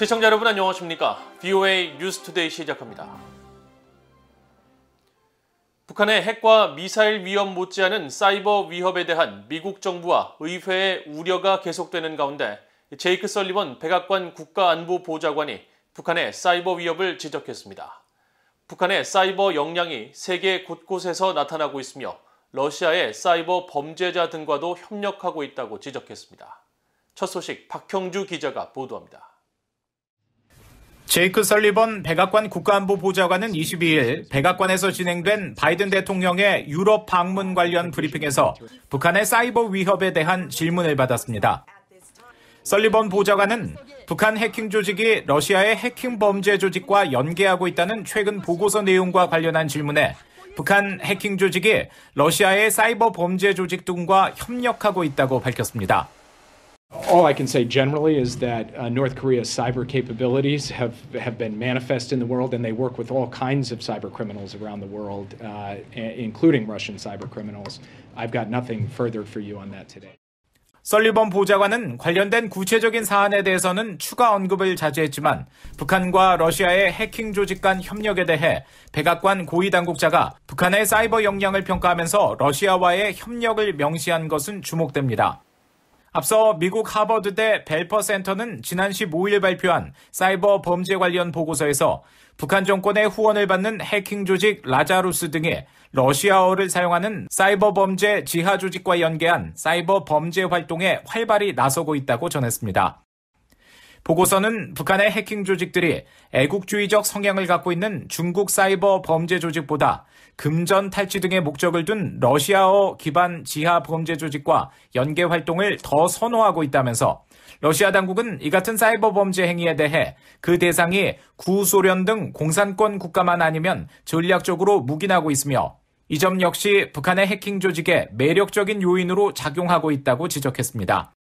시청자 여러분 안녕하십니까? VOA 뉴스투데이 시작합니다. 북한의 핵과 미사일 위험 못지않은 사이버 위협에 대한 미국 정부와 의회의 우려가 계속되는 가운데 제이크 설리번 백악관 국가안보보좌관이 북한의 사이버 위협을 지적했습니다. 북한의 사이버 역량이 세계 곳곳에서 나타나고 있으며 러시아의 사이버 범죄자 등과도 협력하고 있다고 지적했습니다. 첫 소식 박형주 기자가 보도합니다. 제이크 설리번 백악관 국가안보보좌관은 22일 백악관에서 진행된 바이든 대통령의 유럽 방문 관련 브리핑에서 북한의 사이버 위협에 대한 질문을 받았습니다. 설리번 보좌관은 북한 해킹 조직이 러시아의 해킹 범죄 조직과 연계하고 있다는 최근 보고서 내용과 관련한 질문에 북한 해킹 조직이 러시아의 사이버 범죄 조직 등과 협력하고 있다고 밝혔습니다. All I can say generally is that North Korea's cyber capabilities have been manifest in the world, and they work with all kinds of cyber criminals around the world, including Russian cyber criminals. I've got nothing further for you on that today. 설리번 보좌관은 관련된 구체적인 사안에 대해서는 추가 언급을 자제했지만 북한과 러시아의 해킹 조직 간 협력에 대해 백악관 고위 당국자가 북한의 사이버 역량을 평가하면서 러시아와의 협력을 명시한 것은 주목됩니다. 앞서 미국 하버드대 벨퍼 센터는 지난 15일 발표한 사이버 범죄 관련 보고서에서 북한 정권의 후원을 받는 해킹 조직 라자루스 등이 러시아어를 사용하는 사이버 범죄 지하 조직과 연계한 사이버 범죄 활동에 활발히 나서고 있다고 전했습니다. 보고서는 북한의 해킹 조직들이 애국주의적 성향을 갖고 있는 중국 사이버 범죄 조직보다 금전 탈취 등의 목적을 둔 러시아어 기반 지하 범죄 조직과 연계 활동을 더 선호하고 있다면서 러시아 당국은 이 같은 사이버 범죄 행위에 대해 그 대상이 구소련 등 공산권 국가만 아니면 전략적으로 묵인하고 있으며 이 점 역시 북한의 해킹 조직의 매력적인 요인으로 작용하고 있다고 지적했습니다.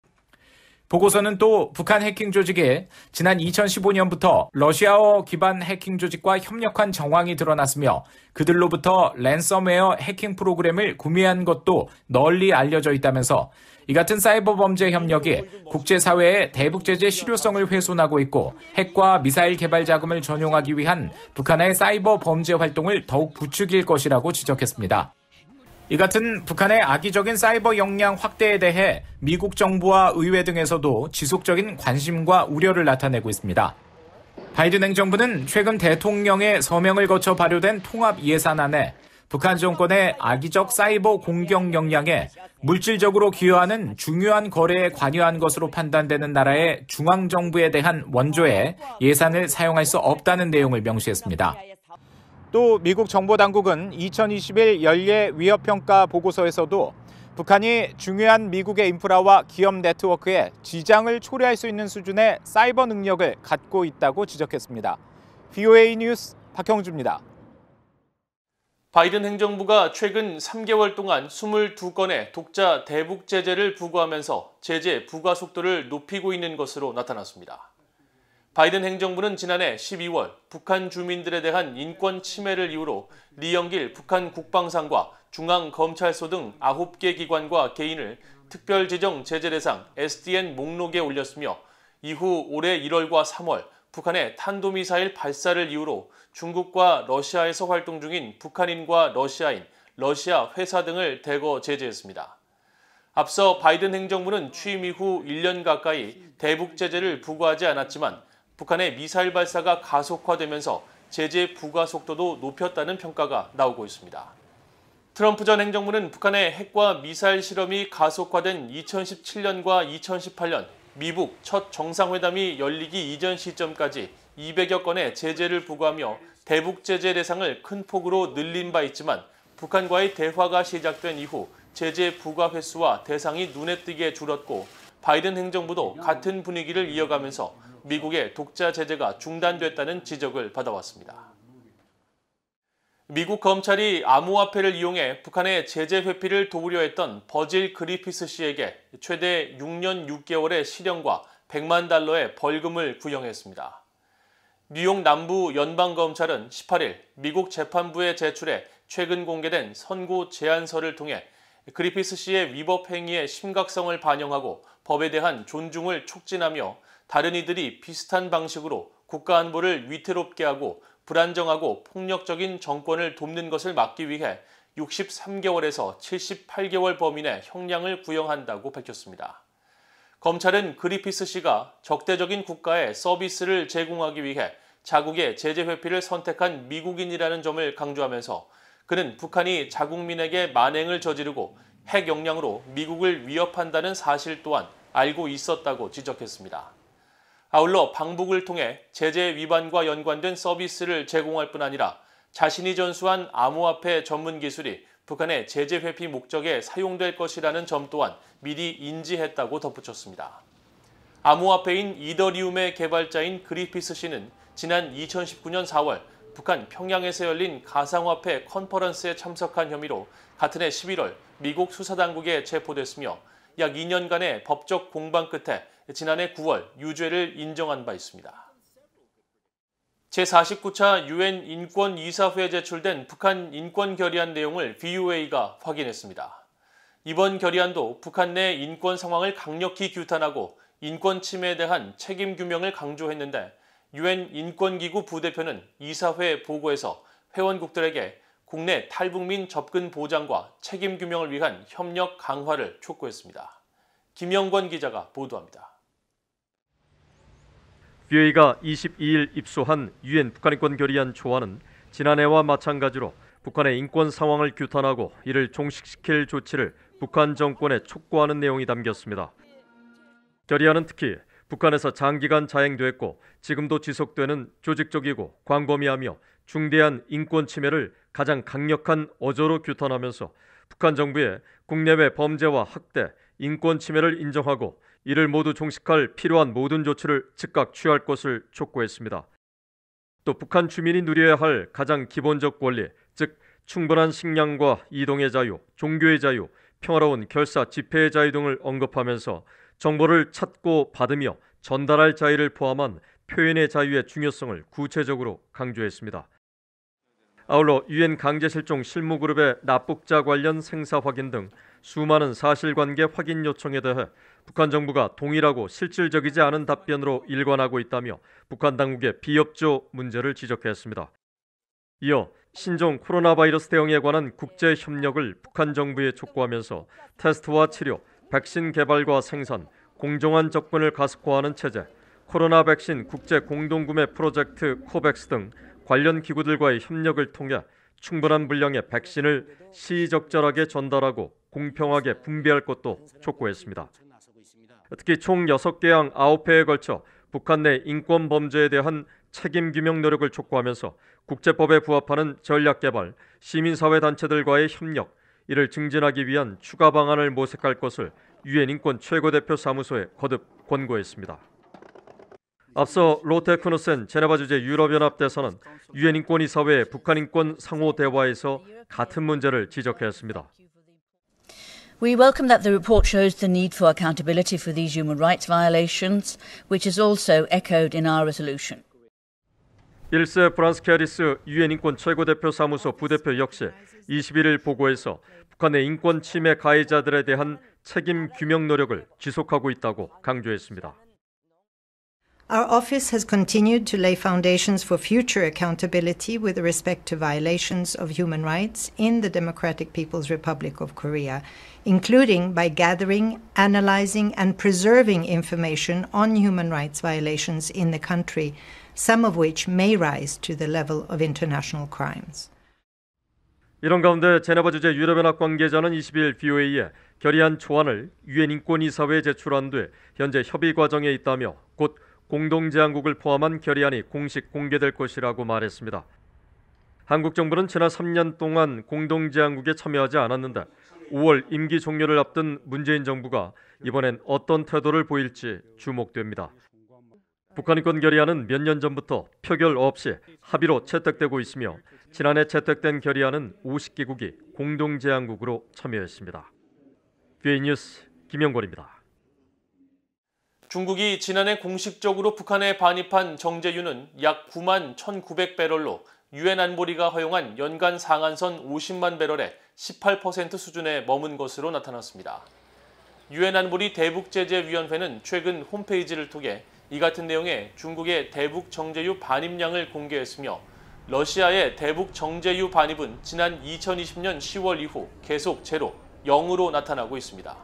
보고서는 또 북한 해킹 조직이 지난 2015년부터 러시아어 기반 해킹 조직과 협력한 정황이 드러났으며 그들로부터 랜섬웨어 해킹 프로그램을 구매한 것도 널리 알려져 있다면서 이 같은 사이버 범죄 협력이 국제사회의 대북제재 실효성을 훼손하고 있고 핵과 미사일 개발 자금을 전용하기 위한 북한의 사이버 범죄 활동을 더욱 부추길 것이라고 지적했습니다. 이 같은 북한의 악의적인 사이버 역량 확대에 대해 미국 정부와 의회 등에서도 지속적인 관심과 우려를 나타내고 있습니다. 바이든 행정부는 최근 대통령의 서명을 거쳐 발효된 통합 예산안에 북한 정권의 악의적 사이버 공격 역량에 물질적으로 기여하는 중요한 거래에 관여한 것으로 판단되는 나라의 중앙정부에 대한 원조에 예산을 사용할 수 없다는 내용을 명시했습니다. 또 미국 정보당국은 2021 연례 위협평가 보고서에서도 북한이 중요한 미국의 인프라와 기업 네트워크에 지장을 초래할 수 있는 수준의 사이버 능력을 갖고 있다고 지적했습니다. VOA 뉴스 박형주입니다. 바이든 행정부가 최근 3개월 동안 22건의 독자 대북 제재를 부과하면서 제재 부과 속도를 높이고 있는 것으로 나타났습니다. 바이든 행정부는 지난해 12월 북한 주민들에 대한 인권 침해를 이유로 리영길 북한 국방상과 중앙검찰소 등 9개 기관과 개인을 특별 지정 제재 대상 SDN 목록에 올렸으며 이후 올해 1월과 3월 북한의 탄도미사일 발사를 이유로 중국과 러시아에서 활동 중인 북한인과 러시아인, 러시아 회사 등을 대거 제재했습니다. 앞서 바이든 행정부는 취임 이후 1년 가까이 대북 제재를 부과하지 않았지만 북한의 미사일 발사가 가속화되면서 제재 부과 속도도 높였다는 평가가 나오고 있습니다. 트럼프 전 행정부는 북한의 핵과 미사일 실험이 가속화된 2017년과 2018년 미북 첫 정상회담이 열리기 이전 시점까지 200여 건의 제재를 부과하며 대북 제재 대상을 큰 폭으로 늘린 바 있지만 북한과의 대화가 시작된 이후 제재 부과 횟수와 대상이 눈에 띄게 줄었고 바이든 행정부도 같은 분위기를 이어가면서 미국의 독자 제재가 중단됐다는 지적을 받아왔습니다. 미국 검찰이 암호화폐를 이용해 북한의 제재 회피를 도우려 했던 버질 그리피스 씨에게 최대 6년 6개월의 실형과 100만 달러의 벌금을 구형했습니다. 뉴욕 남부 연방검찰은 18일 미국 재판부에 제출해 최근 공개된 선고 제안서를 통해 그리피스 씨의 위법 행위의 심각성을 반영하고 법에 대한 존중을 촉진하며 다른 이들이 비슷한 방식으로 국가 안보를 위태롭게 하고 불안정하고 폭력적인 정권을 돕는 것을 막기 위해 63개월에서 78개월 범인의 형량을 구형한다고 밝혔습니다. 검찰은 그리피스 씨가 적대적인 국가에 서비스를 제공하기 위해 자국의 제재 회피를 선택한 미국인이라는 점을 강조하면서 그는 북한이 자국민에게 만행을 저지르고 핵 역량으로 미국을 위협한다는 사실 또한 알고 있었다고 지적했습니다. 아울러 방북을 통해 제재 위반과 연관된 서비스를 제공할 뿐 아니라 자신이 전수한 암호화폐 전문 기술이 북한의 제재 회피 목적에 사용될 것이라는 점 또한 미리 인지했다고 덧붙였습니다. 암호화폐인 이더리움의 개발자인 그리피스 씨는 지난 2019년 4월 북한 평양에서 열린 가상화폐 컨퍼런스에 참석한 혐의로 같은 해 11월 미국 수사당국에 체포됐으며 약 2년간의 법적 공방 끝에 지난해 9월 유죄를 인정한 바 있습니다. 제49차 UN 인권이사회에 제출된 북한 인권 결의안 내용을 VOA가 확인했습니다. 이번 결의안도 북한 내 인권 상황을 강력히 규탄하고 인권 침해에 대한 책임 규명을 강조했는데 UN 인권기구 부대표는 이사회 보고에서 회원국들에게 국내 탈북민 접근 보장과 책임 규명을 위한 협력 강화를 촉구했습니다. 김영권 기자가 보도합니다. VOA가 22일 입수한 UN 북한인권 결의안 초안은 지난해와 마찬가지로 북한의 인권 상황을 규탄하고 이를 종식시킬 조치를 북한 정권에 촉구하는 내용이 담겼습니다. 결의안은 특히 북한에서 장기간 자행됐고 지금도 지속되는 조직적이고 광범위하며 중대한 인권 침해를 가장 강력한 어조로 규탄하면서 북한 정부의 국내외 범죄와 학대, 인권 침해를 인정하고 이를 모두 종식할 필요한 모든 조치를 즉각 취할 것을 촉구했습니다. 또 북한 주민이 누려야 할 가장 기본적 권리, 즉 충분한 식량과 이동의 자유, 종교의 자유, 평화로운 결사, 집회의 자유 등을 언급하면서 정보를 찾고 받으며 전달할 자유를 포함한 표현의 자유의 중요성을 구체적으로 강조했습니다. 아울러 UN 강제실종 실무그룹의 납북자 관련 생사 확인 등 수많은 사실관계 확인 요청에 대해 북한 정부가 동일하고 실질적이지 않은 답변으로 일관하고 있다며 북한 당국의 비협조 문제를 지적했습니다. 이어 신종 코로나 바이러스 대응에 관한 국제 협력을 북한 정부에 촉구하면서 테스트와 치료, 백신 개발과 생산, 공정한 접근을 가속화하는 체제, 코로나 백신 국제 공동구매 프로젝트 코백스 등 관련 기구들과의 협력을 통해 충분한 분량의 백신을 시적절하게 전달하고 공평하게 분배할 것도 촉구했습니다. 특히 총 6개항 9회에 걸쳐 북한 내 인권 범죄에 대한 책임 규명 노력을 촉구하면서 국제법에 부합하는 전략 개발, 시민사회 단체들과의 협력, 이를 증진하기 위한 추가 방안을 모색할 것을 UN 인권 최고대표 사무소에 거듭 권고했습니다. 앞서 로테 크누센 제네바 주재 유럽연합 대사는 UN 인권이사회 북한 인권 상호 대화에서 같은 문제를 지적했습니다. We welcome that the report shows the need for accountability for these human rights violations, which is also echoed in our resolution. 일세 프란스 캐리스 UN 인권 최고대표 사무소 부대표 역시 21일 보고에서 북한의 인권 침해 가해자들에 대한 책임 규명 노력을 지속하고 있다고 강조했습니다. Our office has continued to lay foundations for future accountability with respect to violations of human rights in the Democratic People's Republic of Korea, including by gathering, analyzing, and preserving information on human rights violations in the country, some of which may rise to the level of international crimes. 이런 가운데 제네바 주재 유럽연합 관계자는 20일 VOA에 결의안 초안을 UN 인권이사회에 제출한 뒤 현재 협의 과정에 있다며 곧 공동제안국을 포함한 결의안이 공식 공개될 것이라고 말했습니다. 한국 정부는 지난 3년 동안 공동제안국에 참여하지 않았는데 5월 임기 종료를 앞둔 문재인 정부가 이번엔 어떤 태도를 보일지 주목됩니다. 북한 인권 결의안은 몇 년 전부터 표결 없이 합의로 채택되고 있으며 지난해 채택된 결의안은 50개국이 공동제안국으로 참여했습니다. VOA 뉴스 김영권입니다. 중국이 지난해 공식적으로 북한에 반입한 정제유는 약 9만 1,900배럴로 유엔 안보리가 허용한 연간 상한선 50만 배럴의 18% 수준에 머문 것으로 나타났습니다. 유엔 안보리 대북제재위원회는 최근 홈페이지를 통해 이 같은 내용의 중국의 대북 정제유 반입량을 공개했으며 러시아의 대북 정제유 반입은 지난 2020년 10월 이후 계속 제로, 0으로 나타나고 있습니다.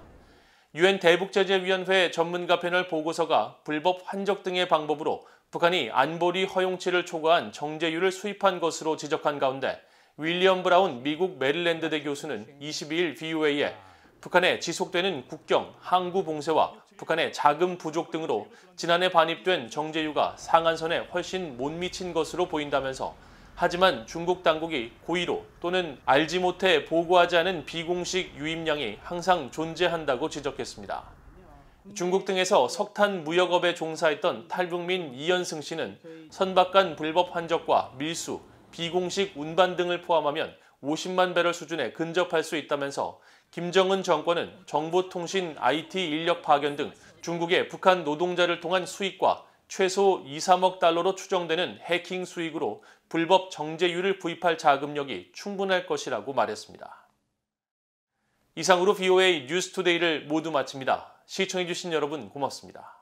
유엔 대북제재위원회 전문가 패널 보고서가 불법 환적 등의 방법으로 북한이 안보리 허용치를 초과한 정제유를 수입한 것으로 지적한 가운데 윌리엄 브라운 미국 메릴랜드대 교수는 22일 VOA에 북한의 지속되는 국경, 항구 봉쇄와 북한의 자금 부족 등으로 지난해 반입된 정제유가 상한선에 훨씬 못 미친 것으로 보인다면서 하지만 중국 당국이 고의로 또는 알지 못해 보고하지 않은 비공식 유입량이 항상 존재한다고 지적했습니다. 중국 등에서 석탄 무역업에 종사했던 탈북민 이현승 씨는 선박 간 불법 환적과 밀수, 비공식 운반 등을 포함하면 50만 배럴 수준에 근접할 수 있다면서 김정은 정권은 정보통신, IT 인력 파견 등 중국의 북한 노동자를 통한 수익과 최소 2, 3억 달러로 추정되는 해킹 수익으로 불법 정제유를 구입할 자금력이 충분할 것이라고 말했습니다. 이상으로 VOA 뉴스투데이를 모두 마칩니다. 시청해주신 여러분 고맙습니다.